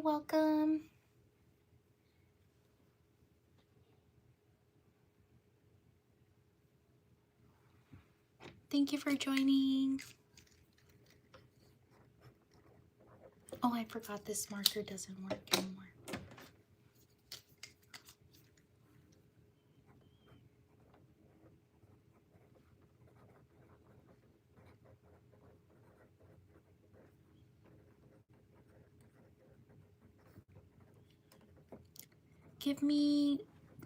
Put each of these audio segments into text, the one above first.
welcome. Thank you for joining. Oh, I forgot this marker doesn't work anymore. Give me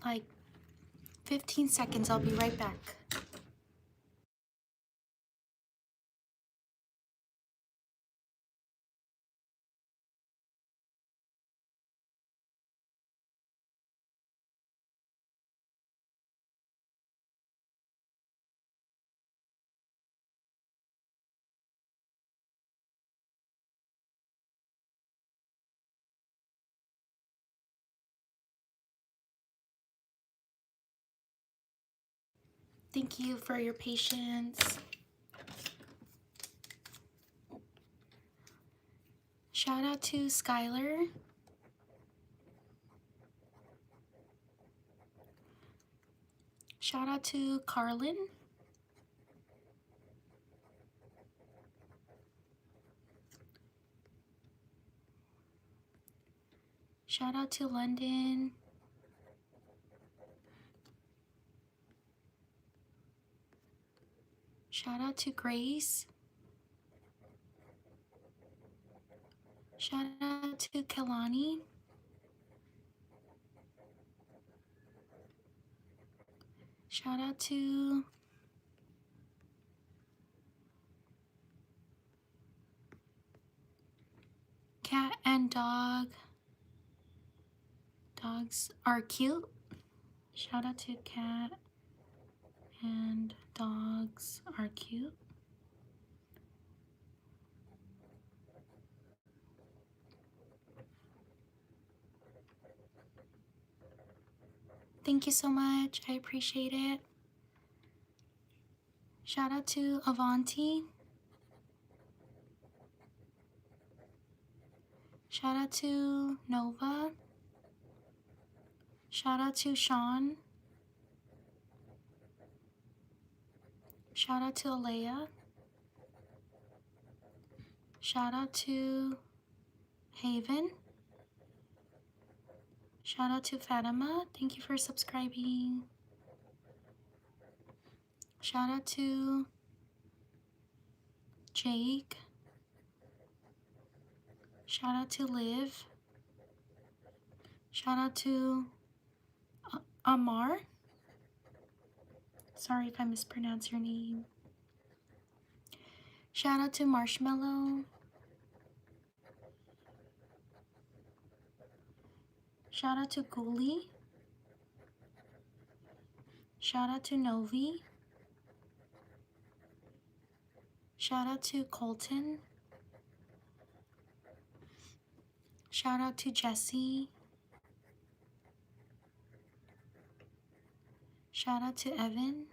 like 15 seconds. I'll be right back. Thank you for your patience. Shout out to Skylar. Shout out to Carlin. Shout out to London. Shout out to Grace. Shout out to Kelani. Shout out to Cat and Dog. Dogs are cute. Shout out to Cat and Dogs are cute. Thank you so much. I appreciate it. Shout out to Avanti. Shout out to Nova. Shout out to Sean. Shout out to Alea. Shout out to Haven. Shout out to Fatima. Thank you for subscribing. Shout out to Jake. Shout out to Liv. Shout out to Amar. Sorry if I mispronounce your name. Shout out to Marshmallow. Shout out to Ghoulie. Shout out to Novi. Shout out to Colton. Shout out to Jesse. Shout out to Evan.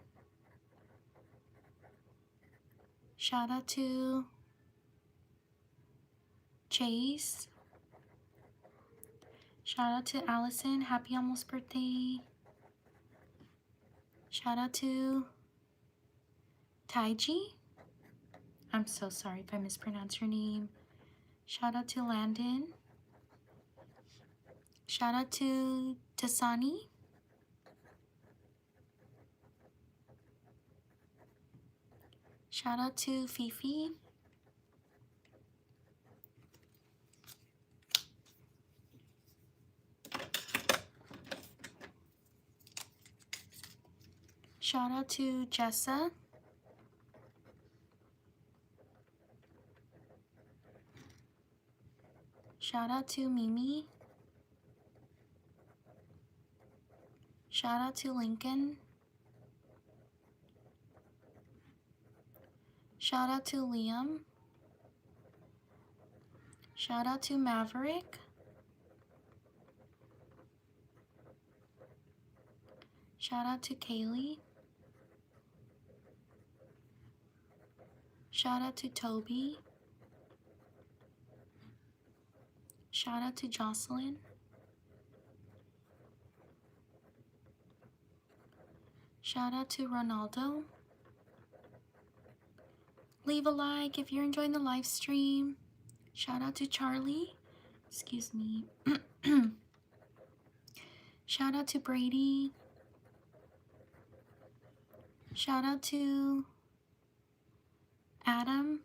Shout out to Chase. Shout out to Allison. Happy almost birthday. Shout out to Taiji. I'm so sorry if I mispronounce your name. Shout out to Landon. Shout out to Tasani. Shout out to Fifi. Shout out to Jessa. Shout out to Mimi. Shout out to Lincoln. Shout out to Liam. Shout out to Maverick. Shout out to Kaylee. Shout out to Toby. Shout out to Jocelyn. Shout out to Ronaldo. Leave a like if you're enjoying the live stream. Shout out to Charlie. Excuse me. Shout out to Brady. Shout out to Adam.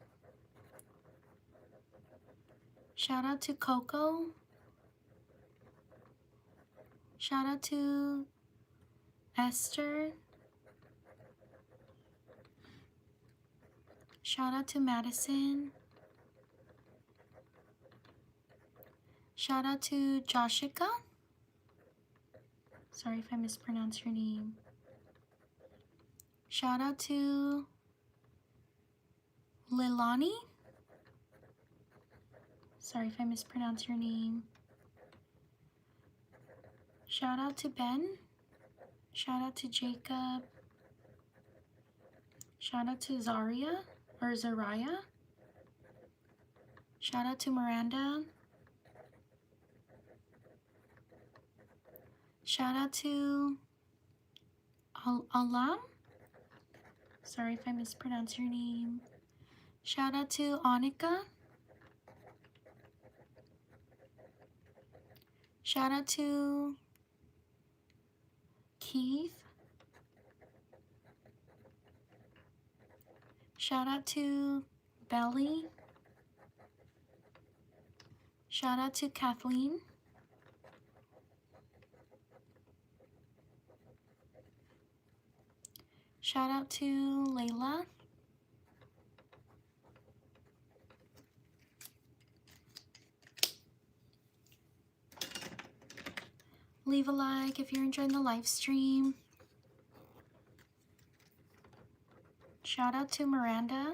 Shout out to Coco. Shout out to Esther. Shout out to Madison. Shout out to Joshika. Sorry if I mispronounce your name. Shout out to Lilani. Sorry if I mispronounce your name. Shout out to Ben. Shout out to Jacob. Shout out to Zaria or Zariah. Shout out to Miranda. Shout out to Alam. Sorry if I mispronounce your name. Shout out to Annika. Shout out to Keith. Shout out to Belly. Shout out to Kathleen. Shout out to Layla. Leave a like if you're enjoying the live stream. Shout out to Miranda.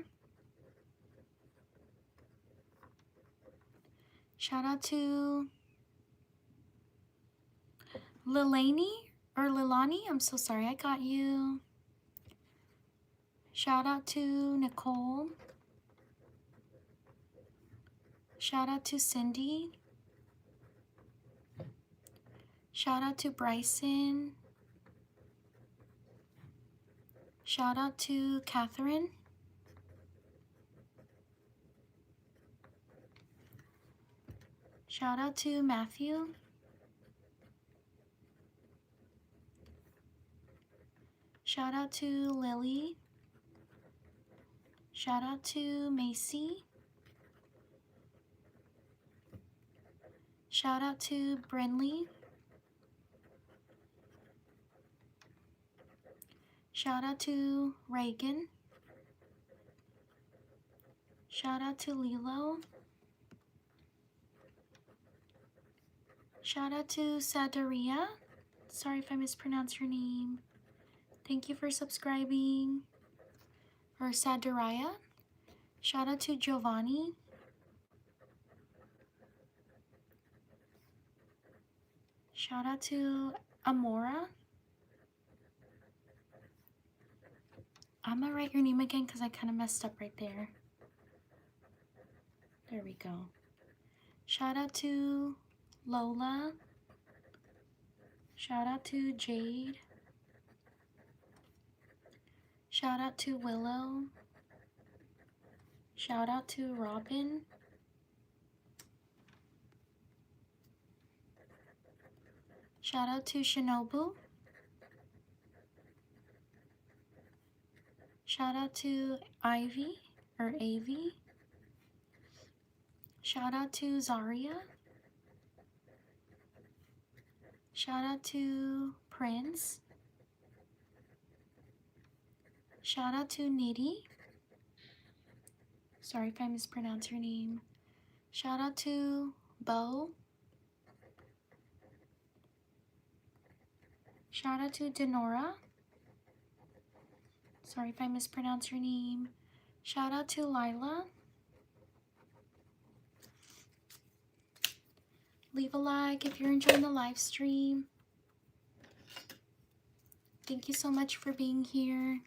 Shout out to Lilani or Lilani. I'm so sorry, I got you. Shout out to Nicole. Shout out to Cindy. Shout out to Bryson. Shout out to Catherine. Shout out to Matthew. Shout out to Lily. Shout out to Macy. Shout out to Brinley. Shout out to Reagan. Shout out to Lilo. Shout out to Sadaria. Sorry if I mispronounced your name. Thank you for subscribing. Or Sadaria. Shout out to Giovanni. Shout out to Amora. I'm gonna write your name again because I kind of messed up right there. There we go. Shout out to Lola. Shout out to Jade. Shout out to Willow. Shout out to Robin. Shout out to Shinobu. Shout out to Ivy or Avi. Shout out to Zaria. Shout out to Prince. Shout out to Nidhi. Sorry if I mispronounce your name. Shout out to Bo. Shout out to Denora. Sorry if I mispronounce your name. Shout out to Lila. Leave a like if you're enjoying the live stream. Thank you so much for being here.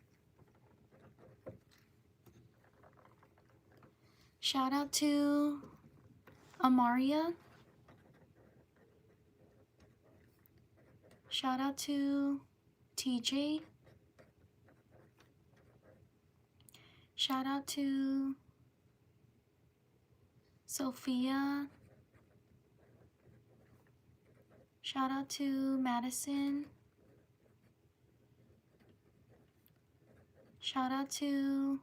Shout out to Amaria. Shout out to TJ. Shout out to Sophia. Shout out to Madison. Shout out to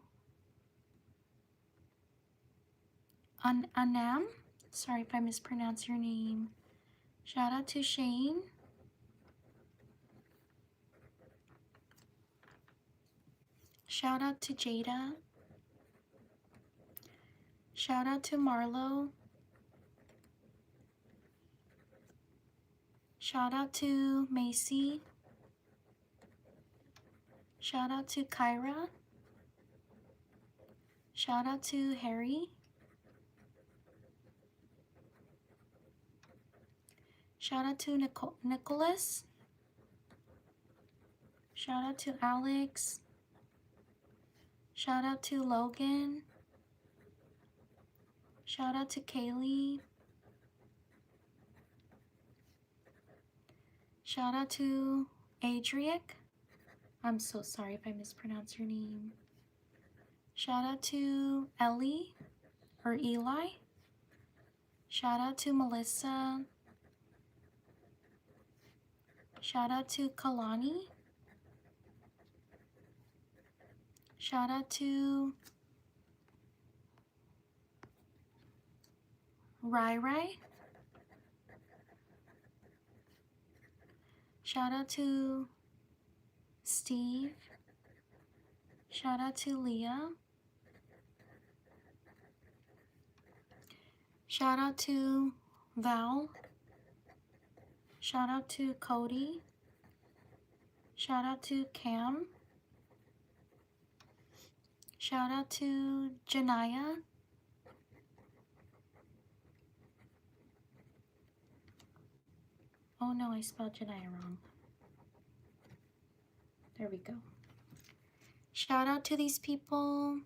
Anam. Sorry if I mispronounce your name. Shout out to Shane. Shout out to Jada. Shout out to Marlo. Shout out to Macy. Shout out to Kyra. Shout out to Harry. Shout out to Nicholas. Shout out to Alex. Shout out to Logan. Shout out to Kaylee. Shout out to Adriek. I'm so sorry if I mispronounce your name. Shout out to Ellie or Eli. Shout out to Melissa. Shout out to Kalani. Shout out to Rai. Shout out to Steve. Shout out to Leah. Shout out to Val. Shout out to Cody. Shout out to Cam. Shout out to Janaya. Oh no, I spelled Janaya wrong. There we go. Shout out to these people.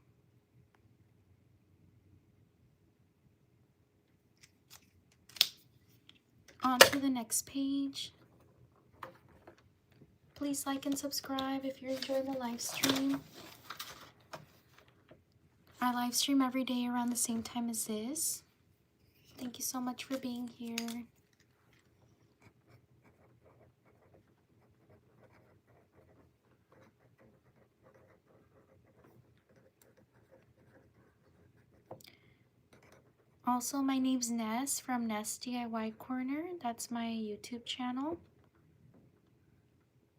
On to the next page. Please like and subscribe if you're enjoying the live stream. I live stream every day around the same time as this. Thank you so much for being here. Also, my name's Ness from NessDIYcorner. That's my YouTube channel.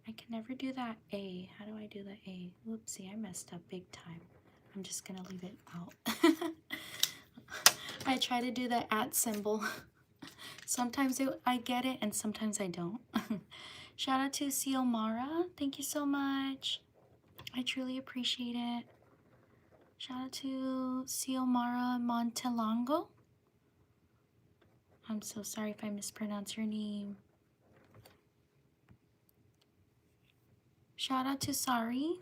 I can never do that A. How do I do the A? Whoopsie, I messed up big time. I'm just gonna leave it out. I try to do the @ symbol. Sometimes I get it and sometimes I don't. Shout out to Xiomara. Thank you so much. I truly appreciate it. Shout out to Xiomara Montelongo. I'm so sorry if I mispronounce your name. Shout out to Sari.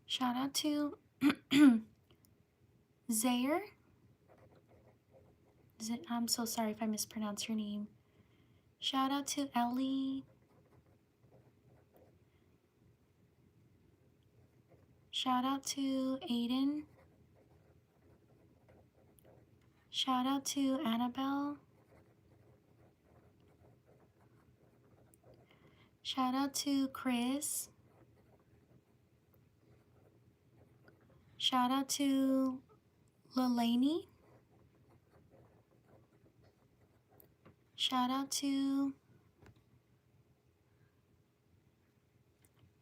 Shout out to Zaire. I'm so sorry if I mispronounce your name. Shout out to Ellie. Shout out to Aiden. Shout out to Annabelle. Shout out to Chris. Shout out to Lelani. Shout out to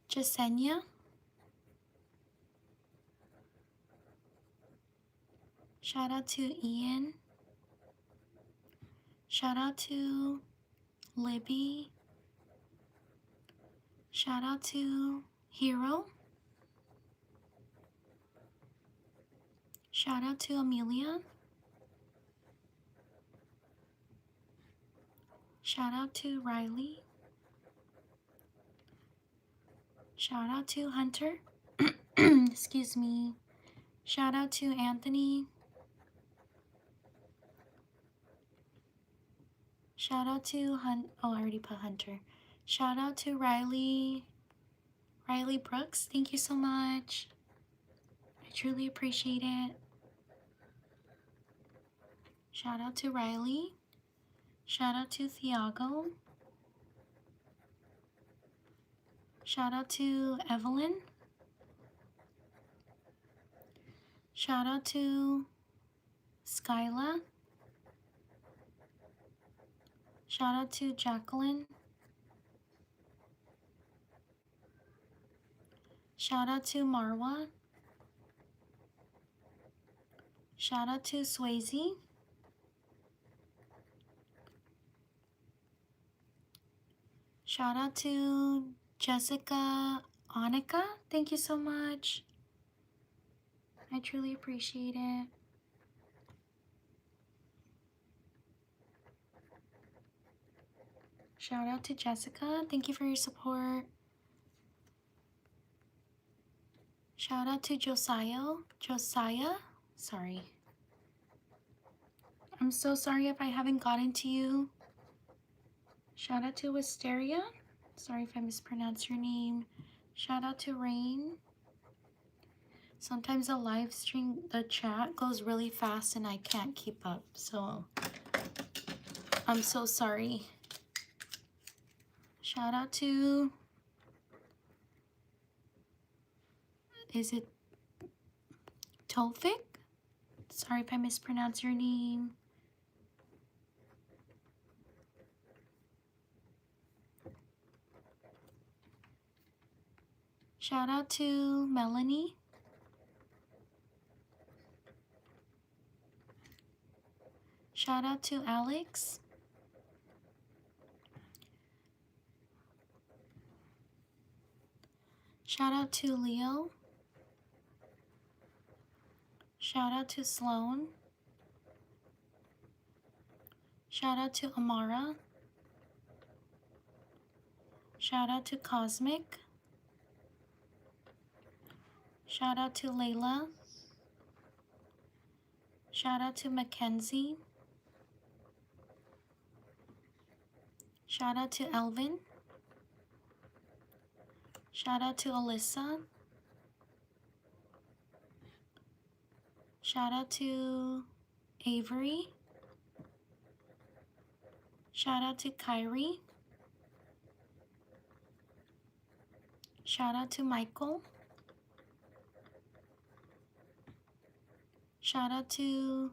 Jasenia. Shout out to Ian. Shout out to Libby. Shout out to Hero. Shout out to Amelia. Shout out to Riley. Shout out to Hunter. Excuse me. Shout out to Anthony. Shout out to oh, I already put Hunter. Shout out to Riley Brooks. Thank you so much. I truly appreciate it. Shout out to Riley. Shout out to Thiago. Shout out to Evelyn. Shout out to Skyla. Shout out to Jacqueline. Shout out to Marwa. Shout out to Swayze. Shout out to Jessica Annika. Thank you so much. I truly appreciate it. Shout out to Jessica. Thank you for your support. Shout out to Josiah. Sorry. I'm so sorry if I haven't gotten to you. Shout out to Wisteria. Sorry if I mispronounced your name. Shout out to Rain. Sometimes the live stream, the chat goes really fast and I can't keep up. So I'm so sorry. Shout out to, is it Tofik? Sorry if I mispronounced your name. Shout out to Melanie. Shout out to Alex. Shout out to Leo. Shout out to Sloan. Shout out to Amara. Shout out to Cosmic. Shout out to Layla. Shout out to Mackenzie. Shout out to Elvin. Shout out to Alyssa. Shout out to Avery. Shout out to Kyrie. Shout out to Michael. Shout out to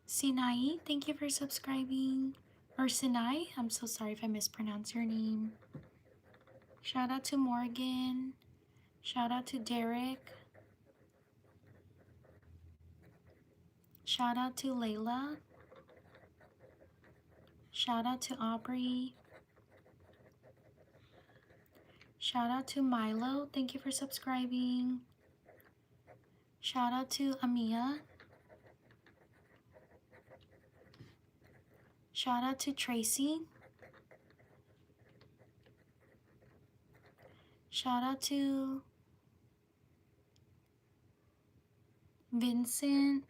Sinai. Thank you for subscribing. Or Sinai. I'm so sorry if I mispronounced your name. Shout out to Morgan. Shout out to Derek. Shout out to Layla. Shout out to Aubrey. Shout out to Milo. Thank you for subscribing. Shout out to Amia. Shout out to Tracy. Shout out to Vincent.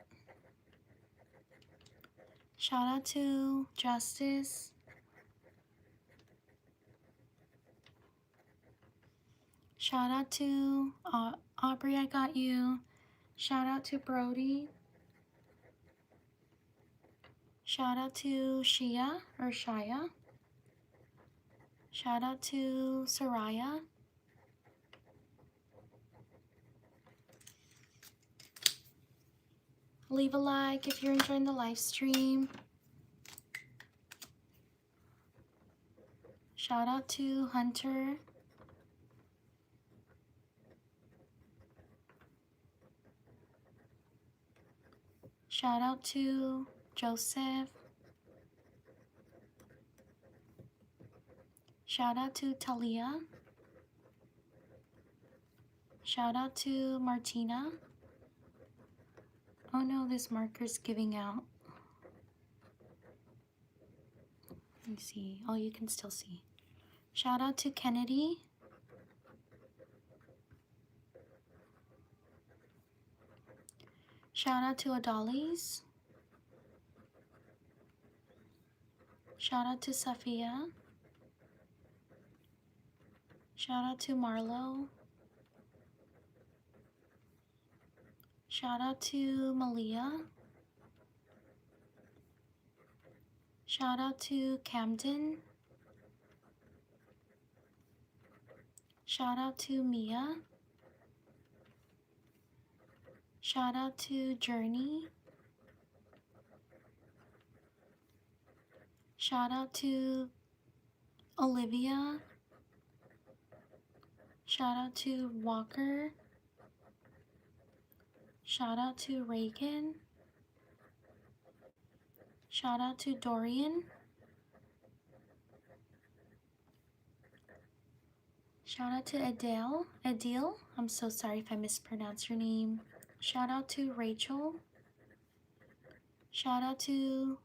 Shout out to Justice. Shout out to Aubrey, I got you. Shout out to Brody. Shout out to Shia or Shia. Shout out to Soraya. Leave a like if you're enjoying the live stream. Shout out to Hunter. Shout out to Joseph. Shout out to Talia. Shout out to Martina. Oh no, this marker's giving out. Let me see. Oh, you can still see. Shout out to Kennedy. Shout out to Adalis. Shout out to Safia. Shout out to Marlo. Shout out to Malia. Shout out to Camden. Shout out to Mia. Shout out to Journey. Shout out to Olivia. Shout out to Walker. Shout out to Reagan. Shout out to Dorian. Shout out to Adele. I'm so sorry if I mispronounced your name. Shout out to Rachel. Shout out to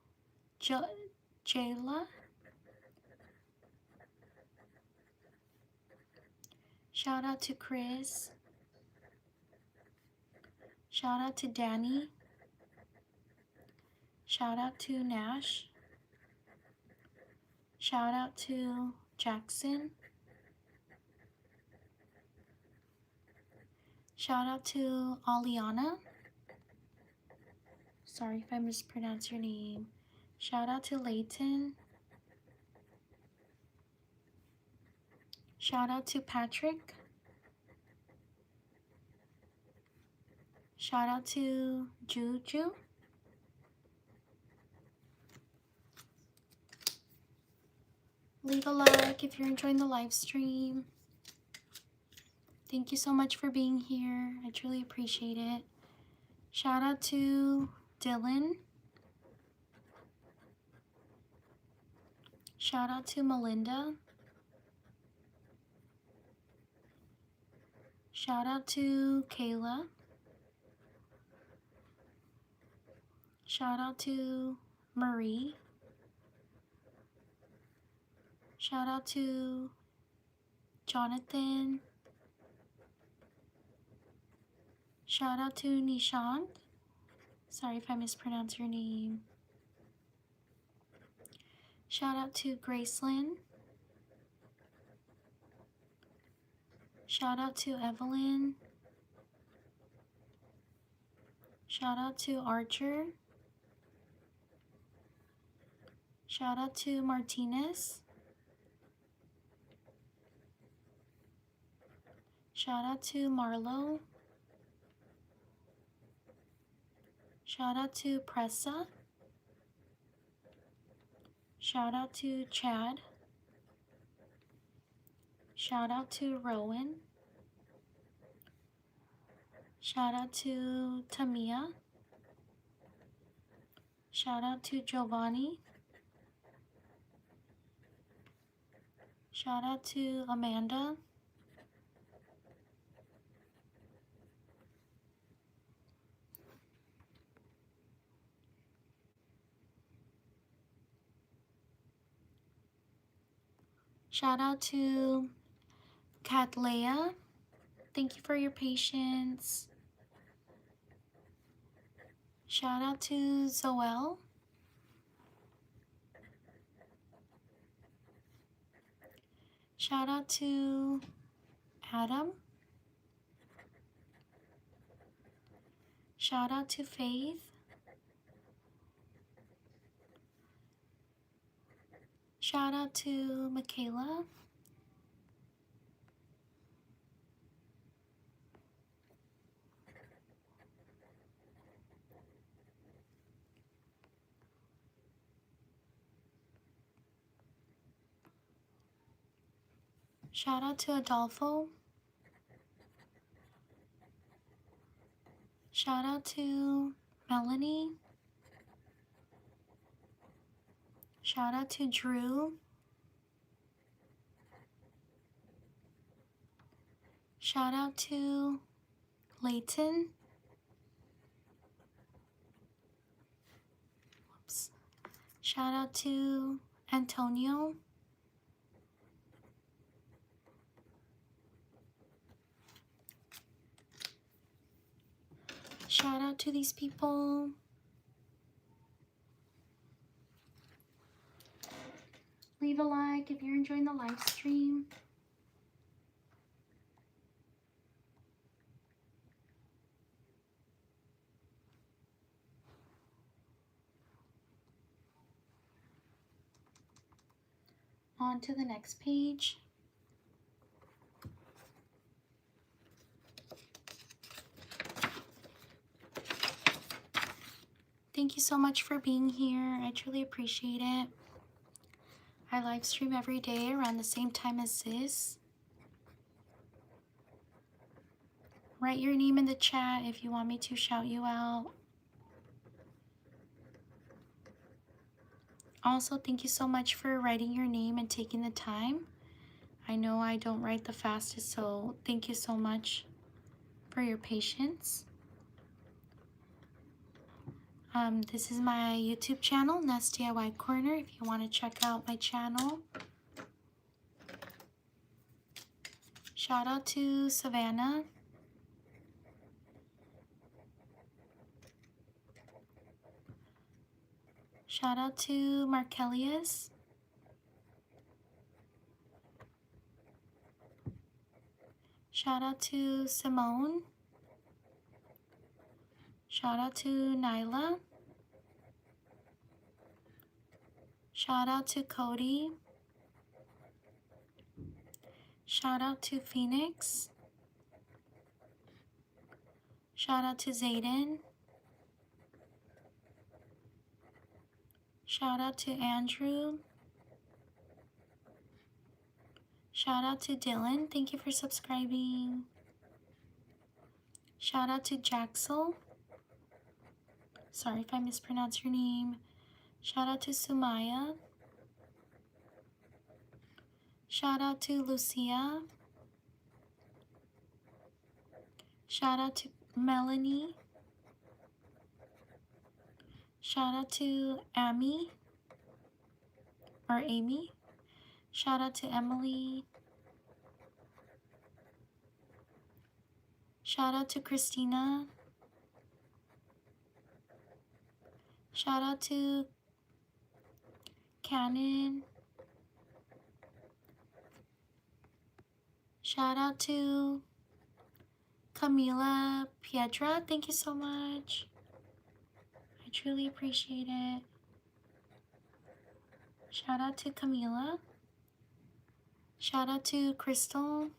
Jayla. Shout out to Chris. Shout out to Danny. Shout out to Nash. Shout out to Jackson. Shout out to Aliana. Sorry if I mispronounced your name. Shout out to Layton. Shout out to Patrick. Shout out to Juju. Leave a like if you're enjoying the live stream. Thank you so much for being here. I truly appreciate it. Shout out to Dylan. Shout out to Melinda. Shout out to Kayla. Shout out to Marie. Shout out to Jonathan. Shout out to Nishant. Sorry if I mispronounced your name. Shout out to Gracelyn. Shout out to Evelyn. Shout out to Archer. Shout out to Martinez. Shout out to Marlo. Shout out to Pressa. Shout out to Chad. Shout out to Rowan. Shout out to Tamia. Shout out to Giovanni. Shout out to Amanda. Shout out to Catlea. Thank you for your patience. Shout out to Zoel. Shout out to Adam. Shout out to Faith. Shout out to Michaela. Shout out to Adolfo. Shout out to Melanie. Shout out to Drew. Shout out to Layton. Whoops. Shout out to Antonio. Shout out to these people. leave a like if you're enjoying the live stream. On to the next page. Thank you so much for being here. I truly appreciate it. I live stream every day around the same time as this. Write your name in the chat if you want me to shout you out. Also, thank you so much for writing your name and taking the time. I know I don't write the fastest, so thank you so much for your patience. This is my YouTube channel, NessDIYcorner, if you want to check out my channel. Shout out to Savannah. Shout out to Markellius. Shout out to Simone. Shout out to Nyla. Shout out to Cody. Shout out to Phoenix. Shout out to Zayden. Shout out to Andrew. Shout out to Dylan. Thank you for subscribing. Shout out to Jaxel. Sorry if I mispronounce your name. Shout out to Sumaya. Shout out to Lucia. Shout out to Melanie. Shout out to Amy. Or Amy. Shout out to Emily. Shout out to Christina. Shout out to Cannon. Shout out to Camila Piedra. Thank you so much. I truly appreciate it. Shout out to Camila. Shout out to Crystal.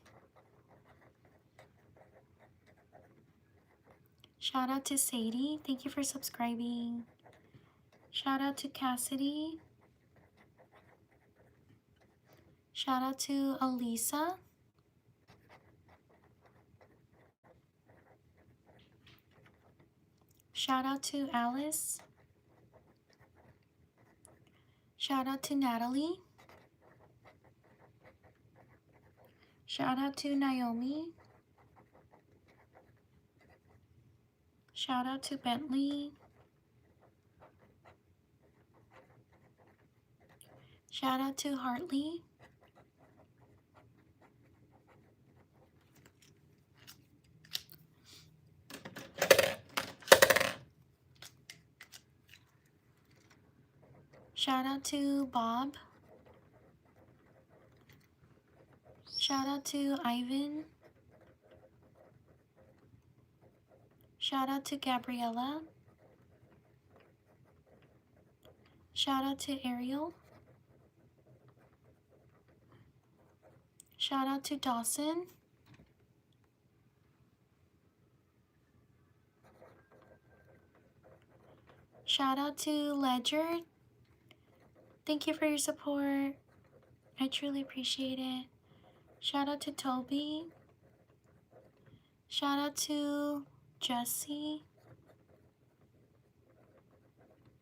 Shout out to Sadie. Thank you for subscribing. Shout out to Cassidy. Shout out to Elisa. Shout out to Alice. Shout out to Natalie. Shout out to Naomi. Shout out to Bentley. Shout out to Hartley. Shout out to Bob. Shout out to Ivan. Shout out to Gabriella. Shout out to Ariel. Shout out to Dawson. Shout out to Ledger. Thank you for your support. I truly appreciate it. Shout out to Toby. Shout out to Jesse.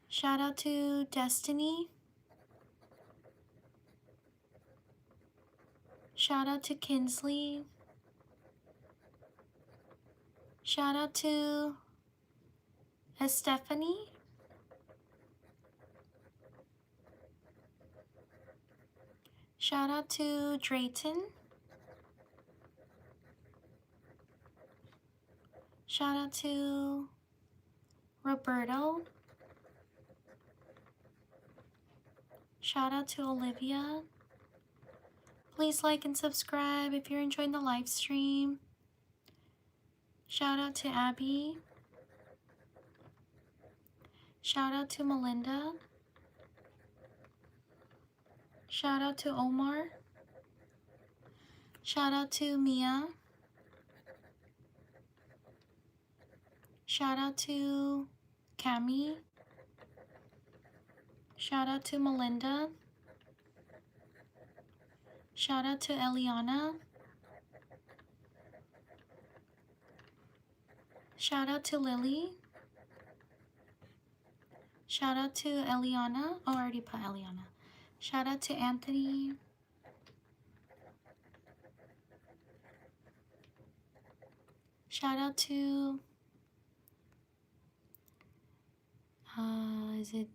Shout out to Destiny. Shout out to Kinsley. Shout out to Stephanie. Shout out to Drayton. Shout out to Roberto. Shout out to Olivia. Please like and subscribe if you're enjoying the live stream. Shout out to Abby. Shout out to Melinda. Shout out to Omar. Shout out to Mia. Shout out to Cami. Shout out to Melinda. Shout out to Eliana. Shout out to Lily. Shout out to Eliana. Oh, I already put Eliana. Shout out to Anthony. Shout out to is it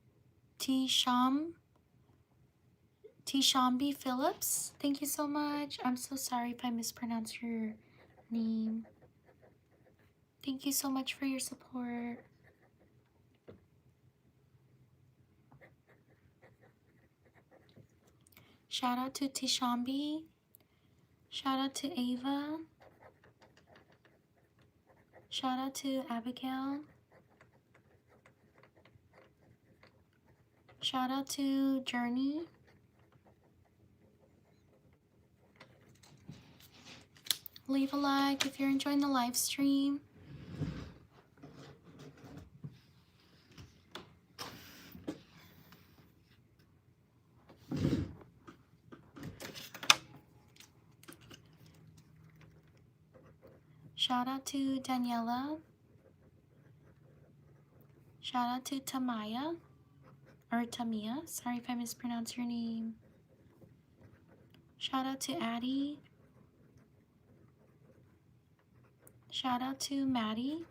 Tishambi Phillips? Thank you so much. I'm so sorry if I mispronounced your name. Thank you so much for your support. Shout out to Tishambi. Shout out to Ava. Shout out to Abigail. Shout out to Journey. Leave a like if you're enjoying the live stream. Shout out to Daniela. Shout out to Tamaya, or Tamia. Sorry if I mispronounced your name. Shout out to Addie. Shout out to Maddie.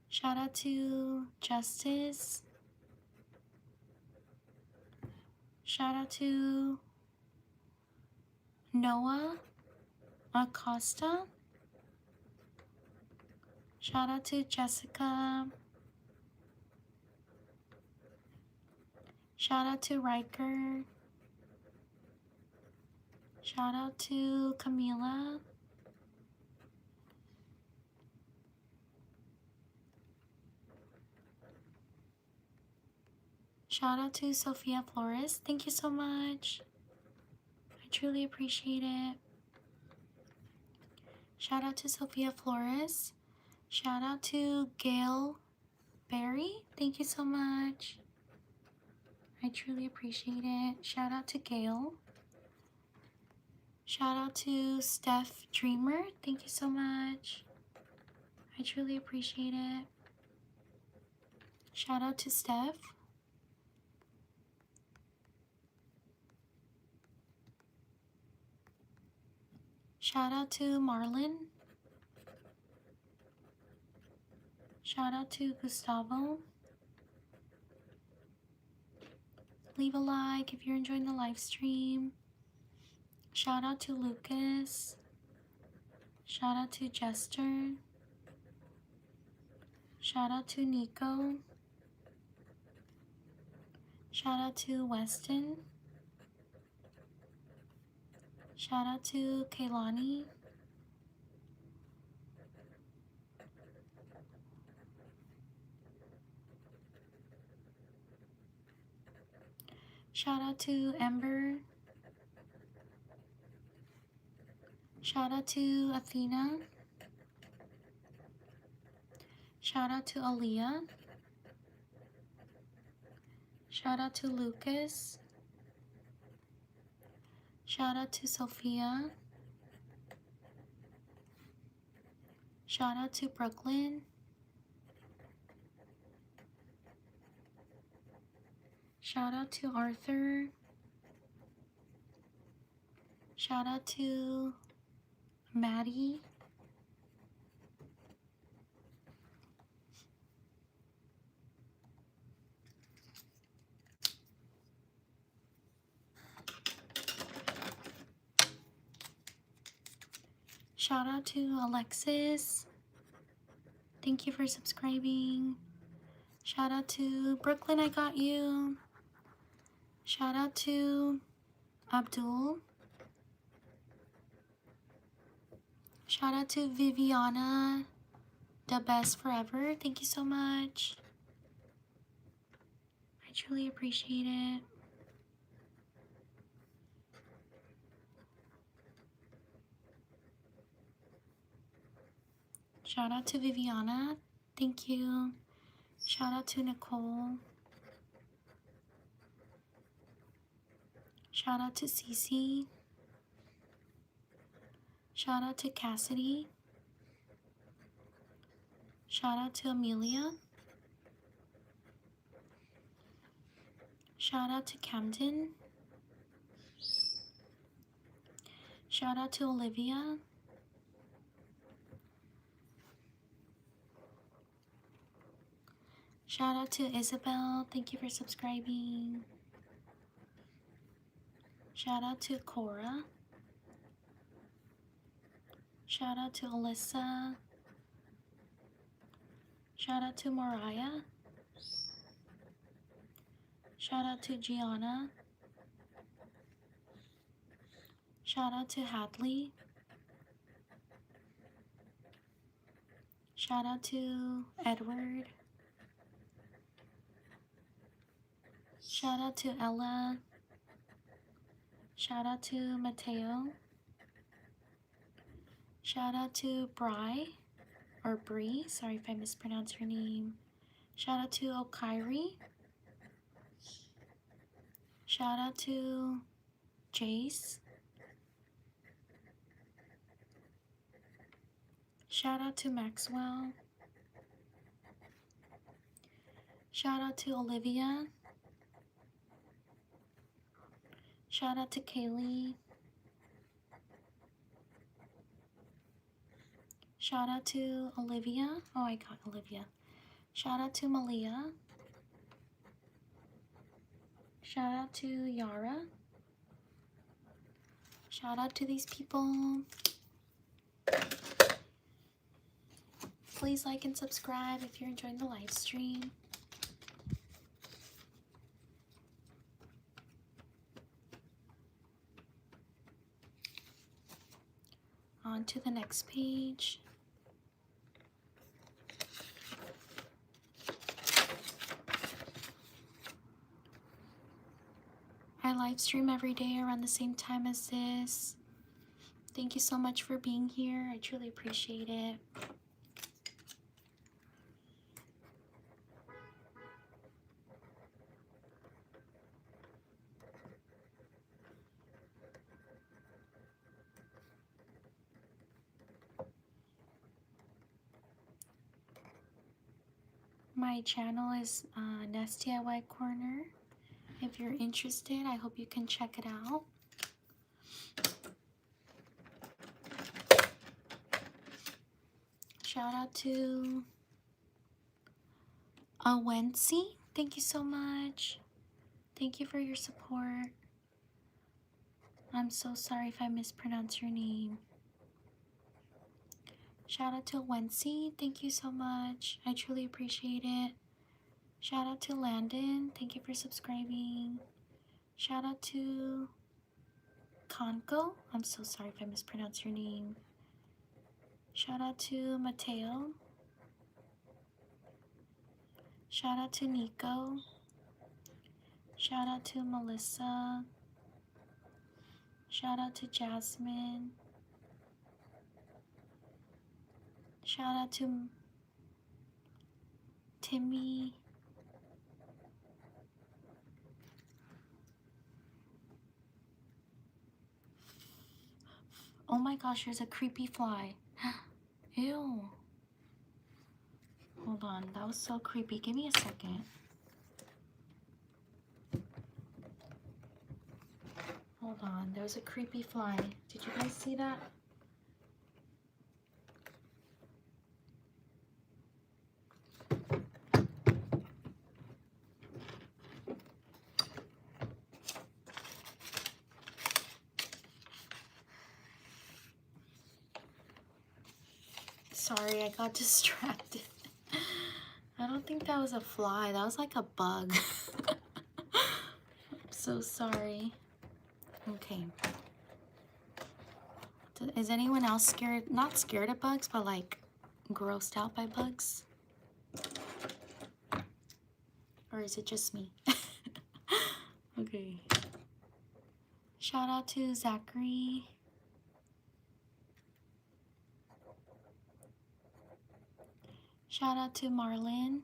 Shout out to Justice. Shout out to Noah Acosta. Shout out to Jessica. Shout out to Riker. Shout out to Camila. Shout out to Sophia Flores. Thank you so much. I truly appreciate it. Shout out to Sophia Flores. Shout out to Gail Berry. Thank you so much. I truly appreciate it. Shout out to Gail. Shout out to Steph Dreamer. Thank you so much. I truly appreciate it. Shout out to Steph. Shout out to Marlon. Shout out to Gustavo. Leave a like if you're enjoying the live stream. Shout out to Lucas. Shout out to Jester. Shout out to Nico. Shout out to Weston. Shout out to Kaylani. Shout out to Ember. Shout out to Athena. Shout out to Aaliyah. Shout out to Lucas. Shout out to Sophia. Shout out to Brooklyn. Shout out to Arthur. Shout out to Maddie. Shout out to Alexis. Thank you for subscribing. Shout out to Brooklyn, I got you. Shout out to Abdul. Shout out to Viviana, the best forever. Thank you so much. I truly appreciate it. Shout out to Viviana. Thank you. Shout out to Nicole. Shout out to Cece. Shout out to Cassidy. Shout out to Amelia. Shout out to Camden. Shout out to Olivia. Shout out to Isabel. Thank you for subscribing. Shout out to Cora. Shout out to Alyssa. Shout out to Mariah. Shout out to Gianna. Shout out to Hadley. Shout out to Edward. Shout out to Ella. Shout out to Mateo. Shout out to Bri, or Bree, sorry if I mispronounced her name. Shout out to Okairi. Shout out to Jace. Shout out to Maxwell. Shout out to Olivia. Shout out to Kaylee. Shout out to Olivia. Oh, I got Olivia. Shout out to Malia. Shout out to Yara. Shout out to these people. Please like and subscribe if you're enjoying the live stream. On to the next page. I live stream every day around the same time as this. Thank you so much for being here. I truly appreciate it. My channel is NessDIYcorner. If you're interested, I hope you can check it out. Shout out to Awensi. Thank you so much. Thank you for your support. I'm so sorry if I mispronounce your name. Shout out to Wency. Thank you so much. I truly appreciate it. Shout out to Landon. Thank you for subscribing. Shout out to Conco. I'm so sorry if I mispronounce your name. Shout out to Mateo. Shout out to Nico. Shout out to Melissa. Shout out to Jasmine. Shout out to Timmy. Oh my gosh, there's a creepy fly. Ew. Hold on, that was so creepy. Give me a second. Hold on, there's a creepy fly. Did you guys see that? Sorry, I got distracted. I don't think that was a fly. That was like a bug. I'm so sorry. Okay. Is anyone else scared? Not scared of bugs, but like grossed out by bugs? Or is it just me? Okay. Shout out to Zachary. Shout out to Marlon.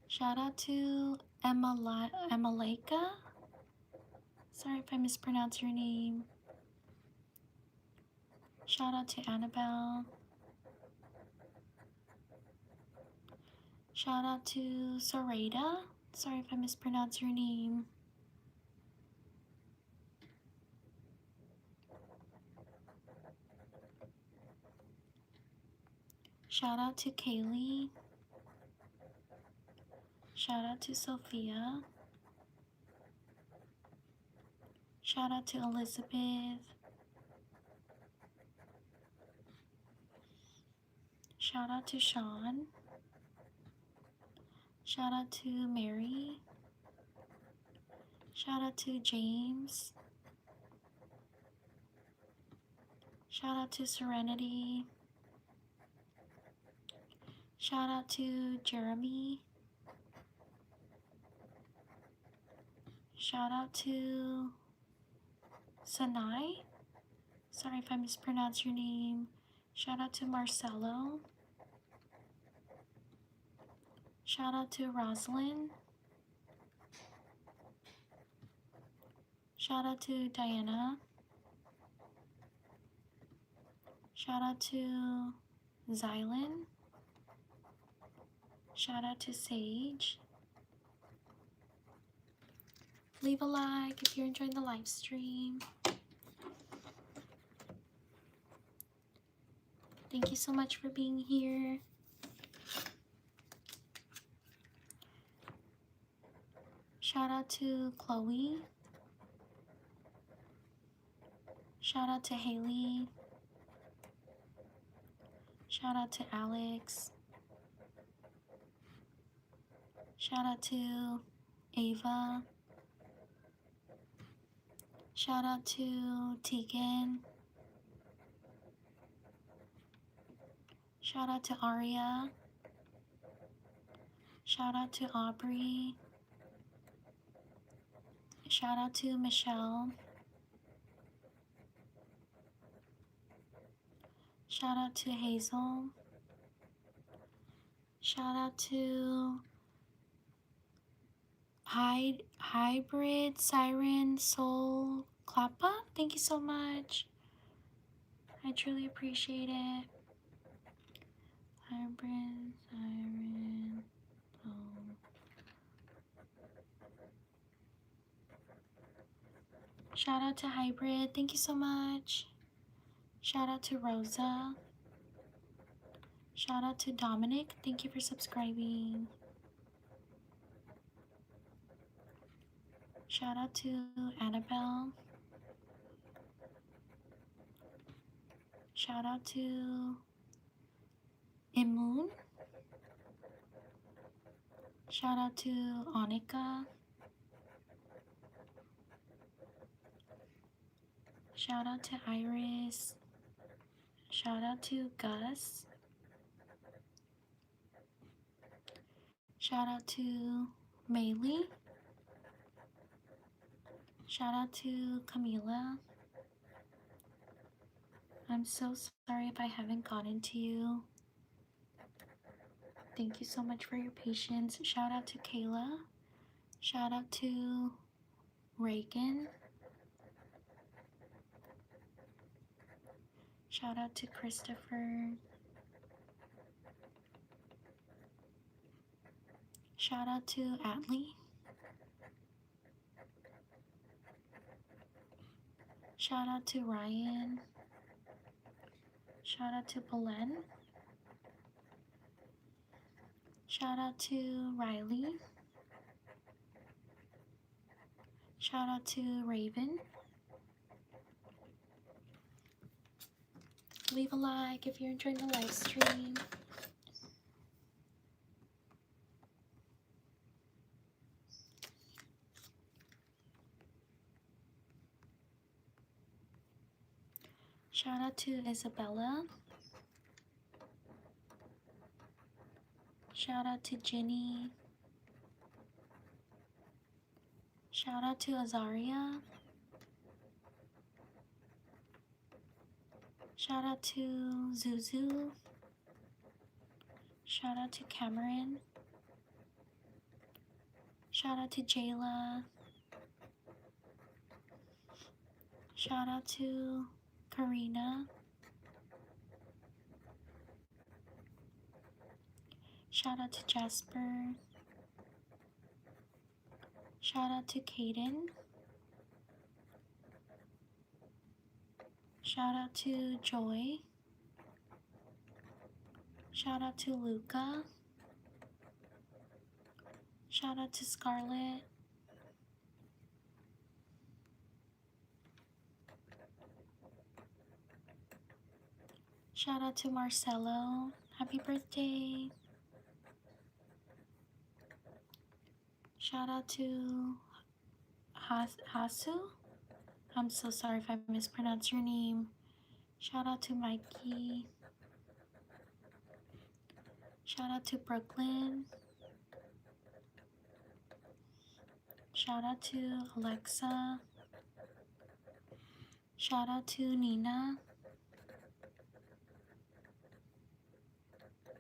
Shout out to Emaleka. Sorry if I mispronounce your name. Shout out to Annabelle. Shout out to Soraya. Sorry if I mispronounce your name. Shout out to Kaylee. Shout out to Sophia. Shout out to Elizabeth. Shout out to Sean. Shout out to Mary. Shout out to James. Shout out to Serenity. Shout out to Jeremy. Shout out to Sanai. Sorry if I mispronounce your name. Shout out to Marcelo. Shout out to Rosalind. Shout out to Diana. Shout out to Xylan. Shout out to Sage. Leave a like if you're enjoying the live stream. Thank you so much for being here. Shout out to Chloe. Shout out to Haley. Shout out to Alex. Shout out to Ava. Shout out to Tegan. Shout out to Aria. Shout out to Aubrey. Shout out to Michelle. Shout out to Hazel. Shout out to Hybrid Siren Soul Klappa. Thank you so much. I truly appreciate it. Hybrid Siren Soul. Shout out to Hybrid. Thank you so much. Shout out to Rosa. Shout out to Dominic. Thank you for subscribing. Shout out to Annabelle. Shout out to Imun. Shout out to Annika. Shout out to Iris. Shout out to Gus. Shout out to Maylee. Shout out to Camila. I'm so sorry if I haven't gotten to you. Thank you so much for your patience. Shout out to Kayla. Shout out to Reagan. Shout out to Christopher. Shout out to Atlee. Shout out to Ryan. Shout out to Belen. Shout out to Riley. Shout out to Raven. Leave a like if you're enjoying the live stream. Shout out to Isabella. Shout out to Ginny. Shout out to Azaria. Shout out to Zuzu. Shout out to Cameron. Shout out to Jayla. Shout out to Karina. Shout out to Jasper. Shout out to Kaden. Shout out to Joy. Shout out to Luca. Shout out to Scarlett. Shout out to Marcelo. Happy birthday. Shout out to Hasu. I'm so sorry if I mispronounce your name. Shout out to Mikey. Shout out to Brooklyn. Shout out to Alexa. Shout out to Nina.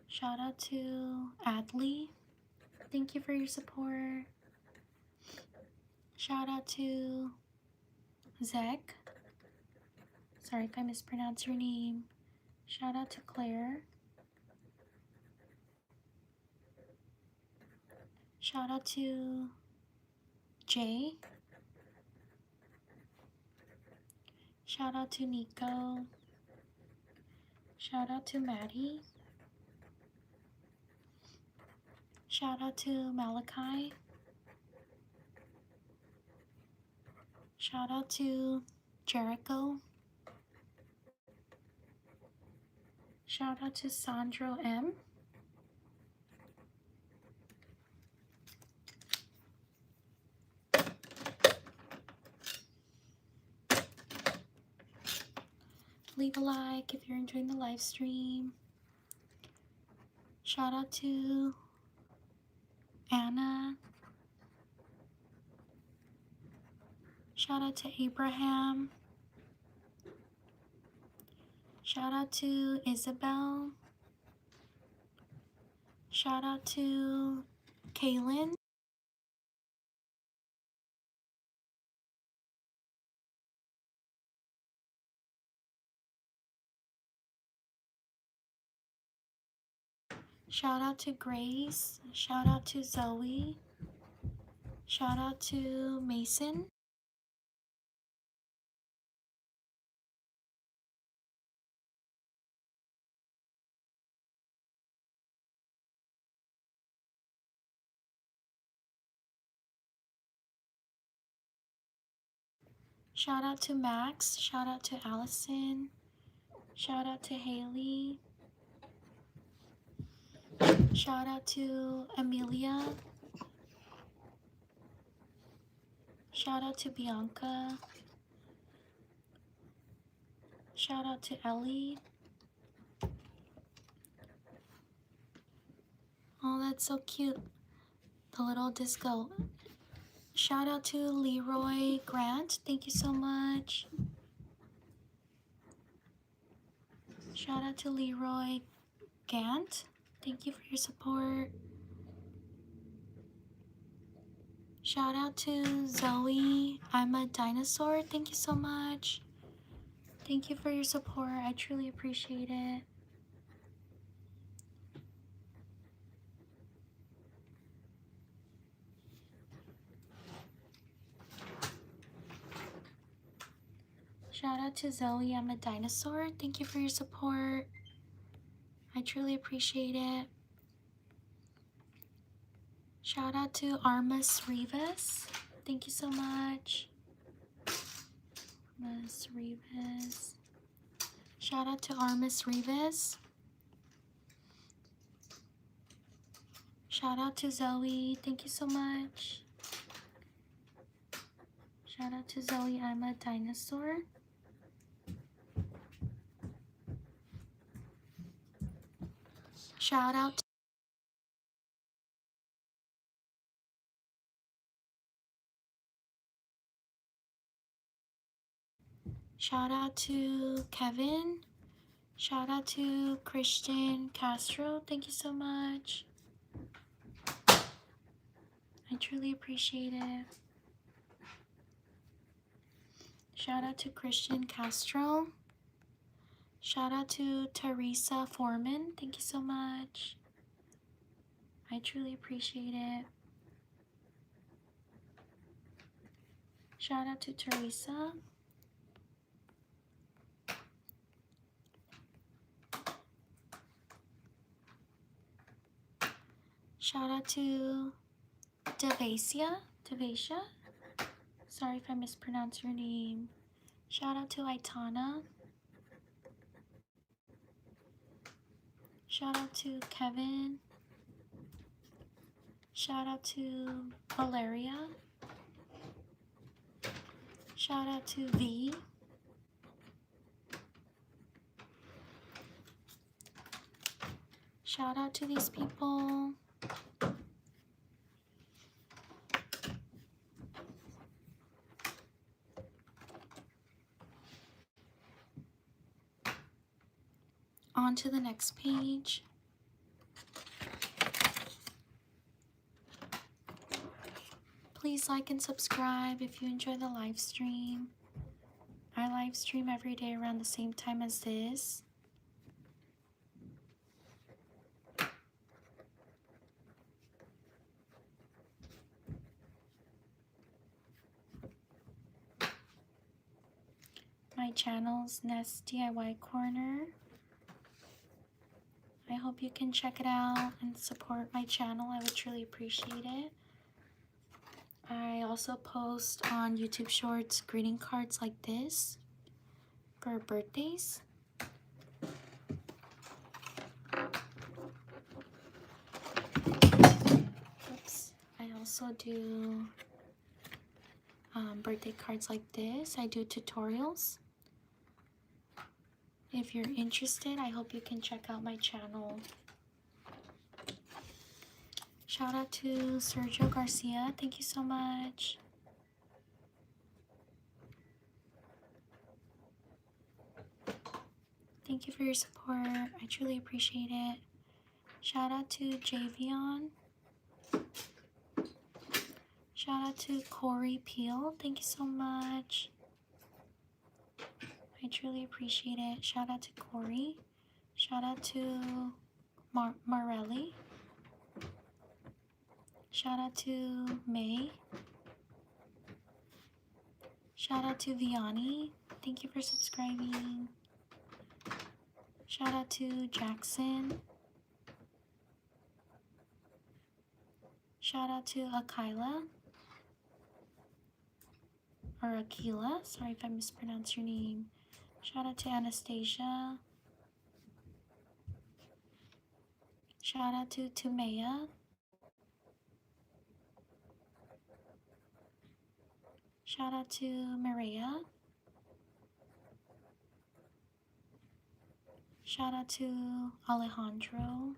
Shout out to Adley. Thank you for your support. Shout out to Zek. Sorry if I mispronounce your name. Shout out to Claire. Shout out to Jay. Shout out to Nico. Shout out to Maddie. Shout out to Malachi. Shout out to Jericho. Shout out to Sandro M. Leave a like if you're enjoying the live stream. Shout out to Anna. Shout out to Abraham. Shout out to Isabel. Shout out to Kaylin. Shout out to Grace. Shout out to Zoe. Shout out to Mason. Shout out to Max. Shout out to Allison. Shout out to Haley. Shout out to Amelia. Shout out to Bianca. Shout out to Ellie. Oh, that's so cute. The little disco. Shout out to Leroy Grant. Thank you so much. Shout out to Leroy Gant. Thank you for your support. Shout out to Zoe. I'm a dinosaur. Thank you so much. Thank you for your support. I truly appreciate it. Shout out to Zoe. I'm a dinosaur. Thank you for your support. I truly appreciate it. Shout out to Armas Rivas. Thank you so much. Armas Rivas. Shout out to Armis Rivas. Shout out to Zoe. Thank you so much. Shout out to Zoe. I'm a dinosaur. Shout out. Shout out to Kevin. Shout out to Christian Castro. Thank you so much. I truly appreciate it. Shout out to Christian Castro. Shout out to Teresa Foreman. Thank you so much. I truly appreciate it. Shout out to Teresa. Shout out to Devasia. Sorry if I mispronounced your name. Shout out to Aitana. Shout out to Kevin. Shout out to Valeria. Shout out to V. Shout out to these people. On to the next page. Please like and subscribe if you enjoy the live stream. I live stream every day around the same time as this. My channel's NessDIYcorner. I hope you can check it out and support my channel. I would truly appreciate it. I also post on YouTube Shorts greeting cards like this for birthdays. Oops. I also do birthday cards like this. I do tutorials. If you're interested, I hope you can check out my channel. Shout out to Sergio Garcia. Thank you so much. Thank you for your support. I truly appreciate it. Shout out to Javion. Shout out to Corey Peel. Thank you so much. I truly appreciate it. Shout out to Corey. Shout out to Marelli. Shout out to May. Shout out to Vianney. Thank you for subscribing. Shout out to Jackson. Shout out to Akila. Or Akila. Sorry if I mispronounced your name. Shout out to Anastasia. Shout out to Tumea. Shout out to Maria. Shout out to Alejandro.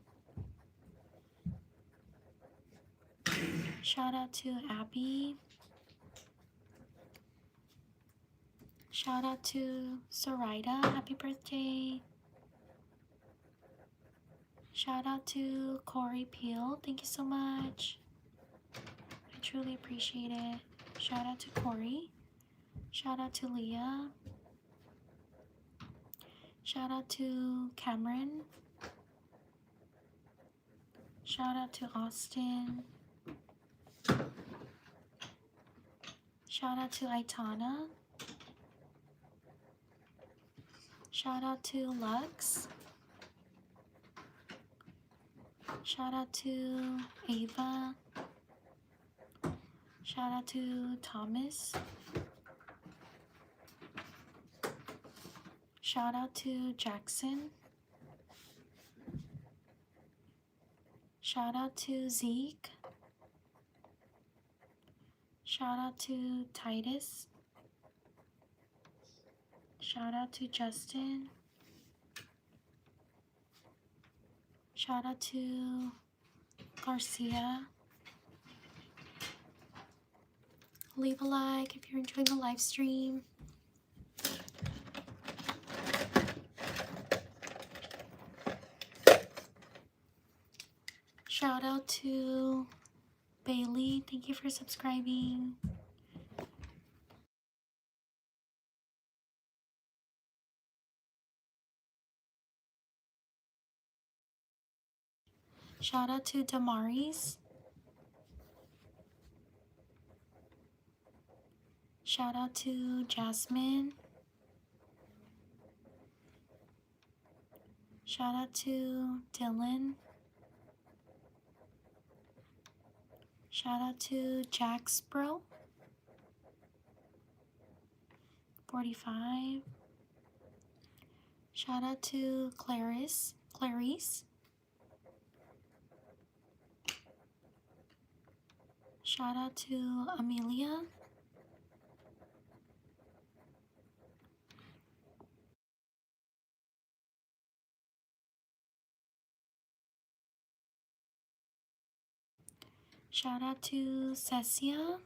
Shout out to Abby. Shout out to Sarita. Happy birthday. Shout out to Corey Peel. Thank you so much. I truly appreciate it. Shout out to Corey. Shout out to Leah. Shout out to Cameron. Shout out to Austin. Shout out to Aitana. Shout out to Lux. Shout out to Ava. Shout out to Thomas. Shout out to Jackson. Shout out to Zeke. Shout out to Titus. Shout out to Justin. Shout out to Garcia. Leave a like if you're enjoying the live stream. Shout out to Bailey. Thank you for subscribing. Shout out to Damaris. Shout out to Jasmine. Shout out to Dylan. Shout out to Jax Bro 45. Shout out to Clarice. Shout out to Amelia. Shout out to Cecia.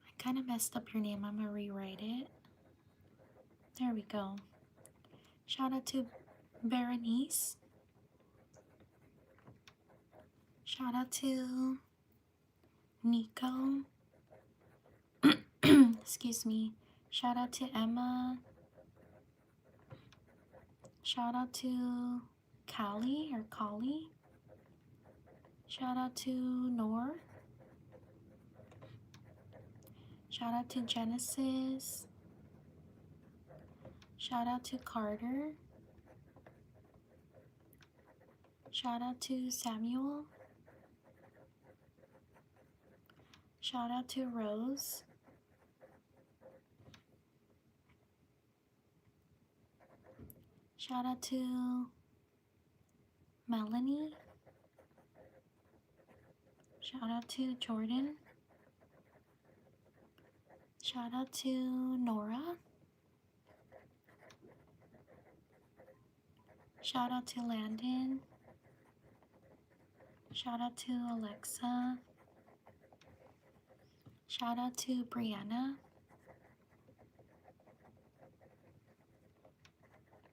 I kind of messed up your name. I'm going to rewrite it. There we go. Shout out to Berenice. Shout out to Nico. Excuse me. Shout out to Emma. Shout out to Callie or Collie. Shout out to Nor. Shout out to Genesis. Shout out to Carter. Shout out to Samuel. Shout out to Rose. Shout out to Melanie. Shout out to Jordan. Shout out to Nora. Shout out to Landon. Shout out to Alexa. Shout out to Brianna.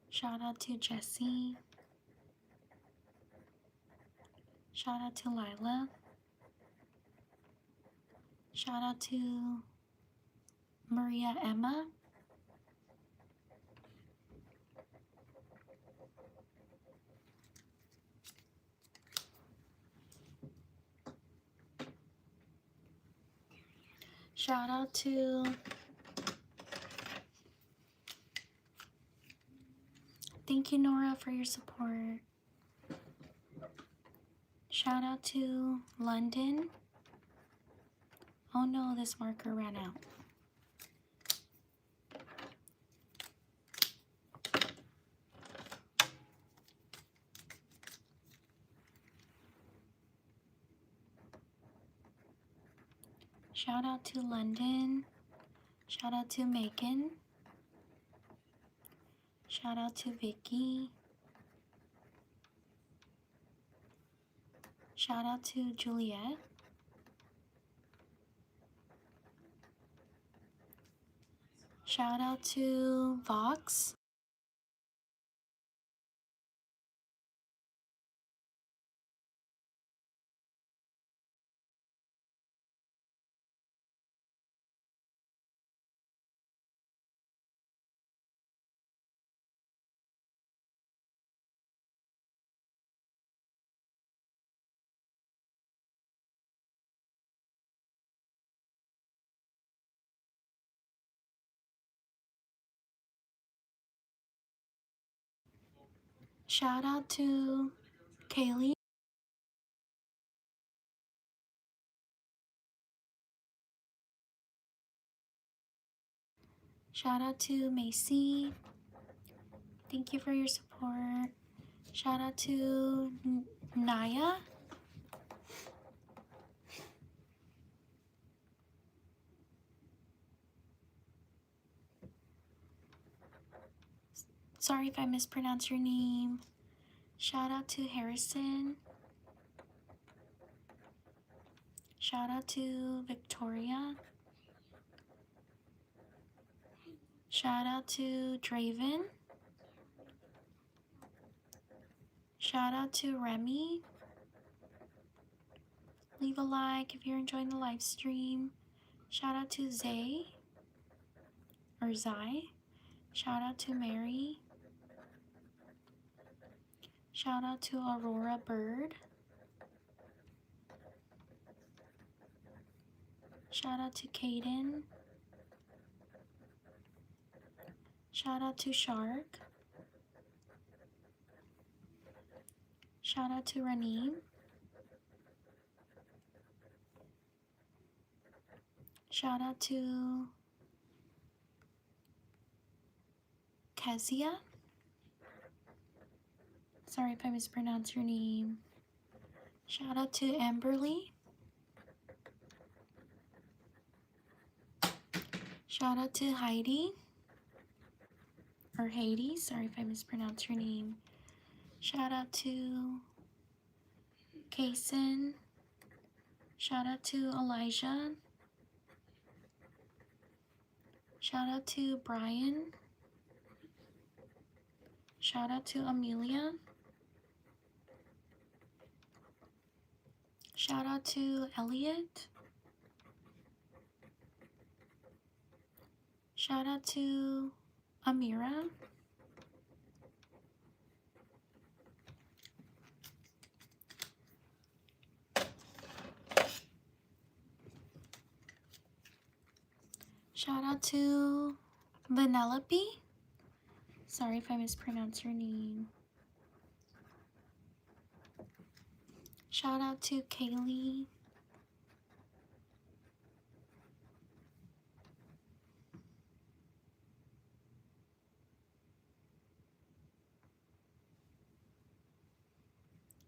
Shout out to Jessie. Shout out to Lila. Shout out to Maria Emma. Shout out to thank you, Nora, for your support. Shout out to London. Oh no, this marker ran out. Shout out to London. Shout out to Megan. Shout out to Vicky. Shout out to Juliet. Shout out to Vox. Shout out to Kaylee. Shout out to Macy. Thank you for your support. Shout out to Naya. Sorry if I mispronounce your name. Shout out to Harrison. Shout out to Victoria. Shout out to Draven. Shout out to Remy. Leave a like if you're enjoying the live stream. Shout out to Zay or Zai. Shout out to Mary. Shout out to Aurora Bird. Shout out to Kaden. Shout out to Shark. Shout out to Raneem. Shout out to Kezia. Sorry if I mispronounce your name. Shout out to Amberly. Shout out to Heidi. Or Haiti. Sorry if I mispronounce your name. Shout out to Kason. Shout out to Elijah. Shout out to Brian. Shout out to Amelia. Shout out to Elliot. Shout out to Amira. Shout out to Vanellope. Sorry if I mispronounce your name. Shout out to Kaylee.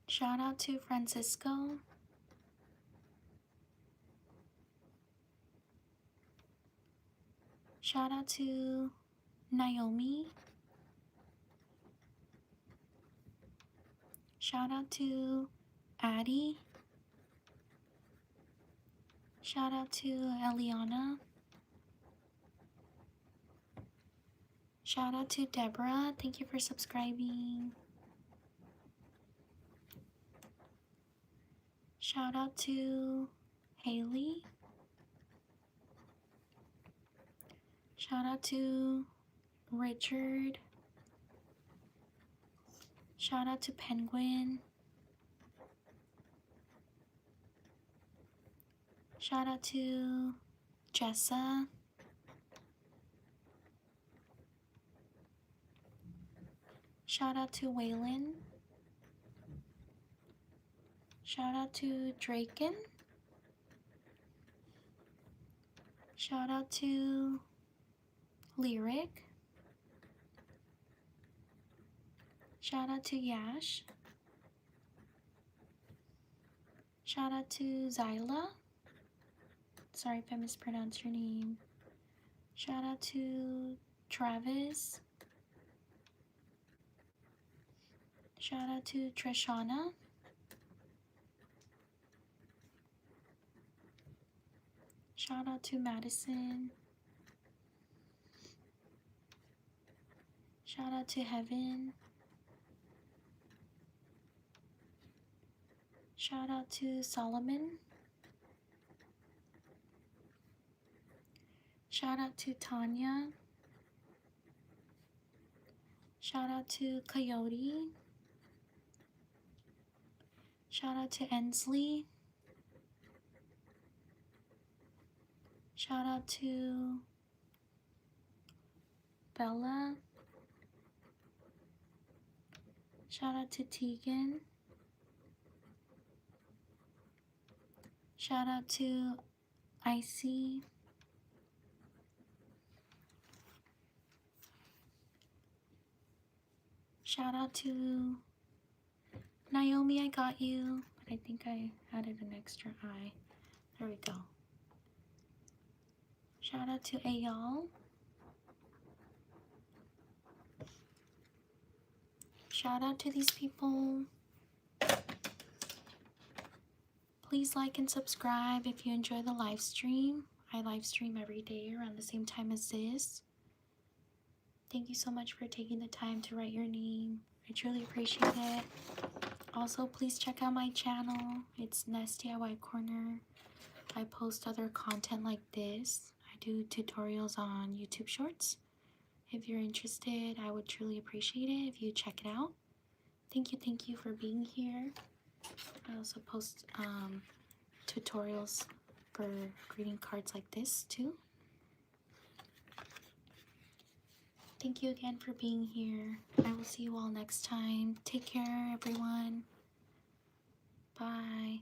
Shout out to Francisco. Shout out to Naomi. Shout out to Addie. Shout out to Eliana. Shout out to Deborah. Thank you for subscribing. Shout out to Haley. Shout out to Richard. Shout out to Penguin. Shout out to Jessa. Shout out to Waylon. Shout out to Draken. Shout out to Lyric. Shout out to Yash. Shout out to Zyla. Sorry if I mispronounced your name. Shout out to Travis. Shout out to Trishana. Shout out to Madison. Shout out to Heaven. Shout out to Solomon. Shout out to Tanya. Shout out to Coyote. Shout out to Ensley. Shout out to Bella. Shout out to Tegan. Shout out to Icy. Shout out to Naomi, I got you. But I think I added an extra I. There we go. Shout out to Ayal. Shout out to these people. Please like and subscribe if you enjoy the live stream. I live stream every day around the same time as this. Thank you so much for taking the time to write your name. I truly appreciate it. Also, please check out my channel. It's NessDIYcorner. I post other content like this. I do tutorials on YouTube Shorts. If you're interested, I would truly appreciate it if you check it out. Thank you for being here. I also post tutorials for greeting cards like this too. Thank you again for being here. I will see you all next time. Take care, everyone. Bye.